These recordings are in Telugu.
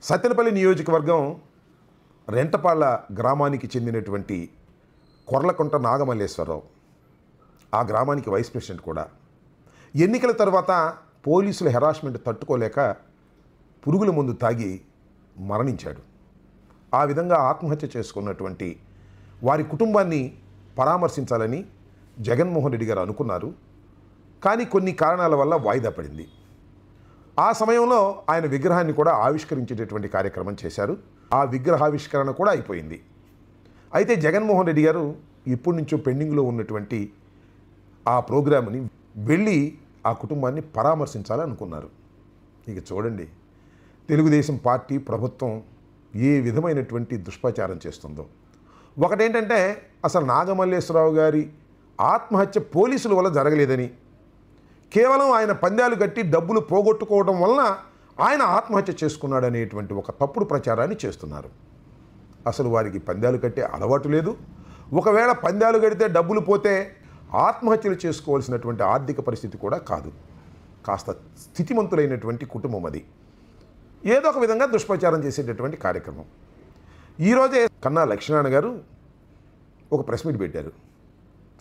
సత్తెనపల్లి నియోజకవర్గం రెంటపాళ్ళ గ్రామానికి చెందినటువంటి కొర్లకుంట నాగమల్లేశ్వరరావు, ఆ గ్రామానికి వైస్ ప్రెసిడెంట్ కూడా. ఎన్నికల తర్వాత పోలీసుల హెరాస్మెంట్ తట్టుకోలేక పురుగుల మందు తాగి మరణించాడు. ఆ విధంగా ఆత్మహత్య చేసుకున్నటువంటి వారి కుటుంబాన్ని పరామర్శించాలని జగన్మోహన్ రెడ్డి గారు అనుకున్నారు. కానీ కొన్ని కారణాల వల్ల వాయిదా పడింది. ఆ సమయంలో ఆయన విగ్రహాన్ని కూడా ఆవిష్కరించేటటువంటి కార్యక్రమం చేశారు. ఆ విగ్రహావిష్కరణ కూడా అయిపోయింది. అయితే జగన్మోహన్ రెడ్డి గారు ఇప్పటి నుంచో పెండింగ్లో ఉన్నటువంటి ఆ ప్రోగ్రామ్ని వెళ్ళి ఆ కుటుంబాన్ని పరామర్శించాలనుకున్నారు. ఇక చూడండి, తెలుగుదేశం పార్టీ ప్రభుత్వం ఏ విధమైనటువంటి దుష్ప్రచారం చేస్తుందో. ఒకటేంటంటే, అసలు నాగమల్లేశ్వరరావు గారి ఆత్మహత్య పోలీసుల వల్ల జరగలేదని, కేవలం ఆయన పందాలు కట్టి డబ్బులు పోగొట్టుకోవడం వలన ఆయన ఆత్మహత్య చేసుకున్నాడు అనేటువంటి ఒక తప్పుడు ప్రచారాన్ని చేస్తున్నారు. అసలు వారికి పందాలు కట్టే అలవాటు లేదు. ఒకవేళ పందాలు కడితే డబ్బులు పోతే ఆత్మహత్యలు చేసుకోవాల్సినటువంటి ఆర్థిక పరిస్థితి కూడా కాదు. కాస్త స్థితిమంతులైనటువంటి కుటుంబం అది. ఏదో ఒక విధంగా దుష్ప్రచారం చేసేటటువంటి కార్యక్రమం. ఈరోజే కన్నా లక్ష్మీనారాయణ గారు ఒక ప్రెస్ మీట్ పెట్టారు.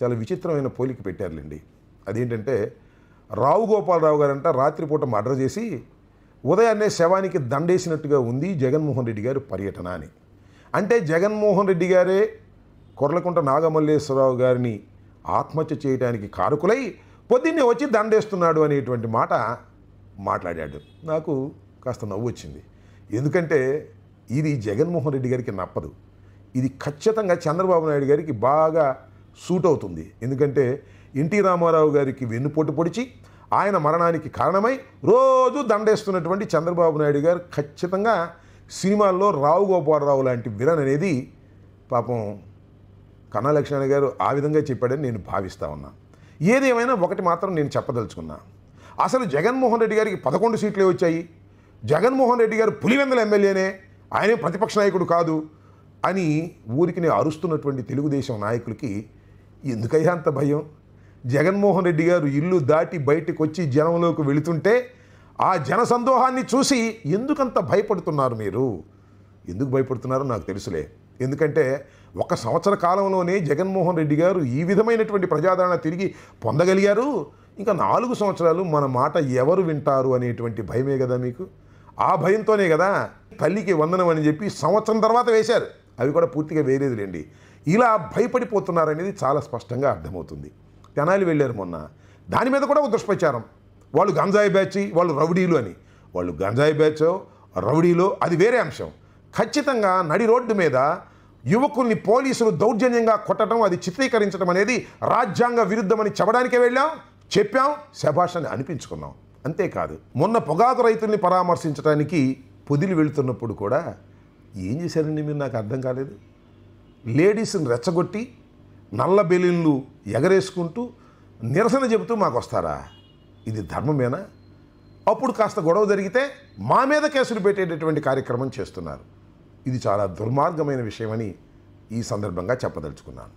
చాలా విచిత్రమైన పోలిక పెట్టారులేండి. అదేంటంటే, రావు గోపాలరావు గారంట రాత్రిపూట మర్డర్ చేసి ఉదయాన్నే శవానికి దండేసినట్టుగా ఉంది జగన్మోహన్ రెడ్డి గారి పర్యటన అని. అంటే జగన్మోహన్ రెడ్డి గారే కొర్లకుంట నాగమల్లేశ్వరరావు గారిని ఆత్మహత్య చేయడానికి కారకులై పొద్దున్నే వచ్చి దండేస్తున్నాడు అనేటువంటి మాట మాట్లాడాడు. నాకు కాస్త నవ్వు వచ్చింది. ఎందుకంటే ఇది జగన్మోహన్ రెడ్డి గారికి నప్పదు. ఇది ఖచ్చితంగా చంద్రబాబు నాయుడు గారికి బాగా సూట్ అవుతుంది. ఎందుకంటే ఎన్టీ రామారావు గారికి వెన్నుపోటు పొడిచి ఆయన మరణానికి కారణమై రోజు దండేస్తున్నటువంటి చంద్రబాబు నాయుడు గారు ఖచ్చితంగా సినిమాల్లో రావు గోపాలరావు లాంటి విలన్ అనేది పాపం కన్నా లక్ష్మీనారాయణ గారు ఆ విధంగా చెప్పాడని నేను భావిస్తూ ఉన్నా. ఏదేమైనా ఒకటి మాత్రం నేను చెప్పదలుచుకున్నా. అసలు జగన్మోహన్ రెడ్డి గారికి 11 సీట్లే వచ్చాయి. జగన్మోహన్ రెడ్డి గారు పులివెందుల ఎమ్మెల్యేనే, ఆయనే ప్రతిపక్ష నాయకుడు కాదు అని ఊరికి అరుస్తున్నటువంటి తెలుగుదేశం నాయకులకి ఎందుకయ్యా అంత భయం? జగన్మోహన్ రెడ్డి గారు ఇల్లు దాటి బయటకు వచ్చి జనంలోకి వెళుతుంటే ఆ జన సందోహాన్ని చూసి ఎందుకంత భయపడుతున్నారు మీరు? ఎందుకు భయపడుతున్నారో నాకు తెలుసులే. ఎందుకంటే 1 సంవత్సర కాలంలోనే జగన్మోహన్ రెడ్డి గారు ఈ విధమైనటువంటి ప్రజాదరణ తిరిగి పొందగలిగారు. ఇంకా 4 సంవత్సరాలు మన మాట ఎవరు వింటారు అనేటువంటి భయమే కదా మీకు. ఆ భయంతోనే కదా తల్లికి వందనం అని చెప్పి సంవత్సరం తర్వాత వేశారు. అవి కూడా పూర్తిగా వేరేదిలేండి. ఇలా భయపడిపోతున్నారనేది చాలా స్పష్టంగా అర్థమవుతుంది. తెనాలి వెళ్ళారు మొన్న, దాని మీద కూడా ఒక దుష్ప్రచారం. వాళ్ళు గంజాయి బ్యాచ్, వాళ్ళు రౌడీలు అని. వాళ్ళు గంజాయి బ్యాచో రౌడీలో అది వేరే అంశం. ఖచ్చితంగా నడి రోడ్డు మీద యువకుల్ని పోలీసులు దౌర్జన్యంగా కొట్టడం, అది చిత్రీకరించడం అనేది రాజ్యాంగ విరుద్ధమని చెప్పడానికే వెళ్ళాం, చెప్పాం, శభాష్ అని అనిపించుకున్నాం. అంతేకాదు, మొన్న పొగాకు రైతుల్ని పరామర్శించడానికి పొదిలి వెళుతున్నప్పుడు కూడా ఏం చేశారండి మీరు? నాకు అర్థం కాలేదు. లేడీస్ని రెచ్చగొట్టి నల్ల బెలూన్లు ఎగరేసుకుంటూ నిరసన చెబుతూ మాకు వస్తారా? ఇది ధర్మమేనా? అప్పుడు కాస్త గొడవ జరిగితే మా మీద కేసులు పెట్టేటటువంటి కార్యక్రమం చేస్తున్నారు. ఇది చాలా దుర్మార్గమైన విషయమని ఈ సందర్భంగా చెప్పదలుచుకున్నాను.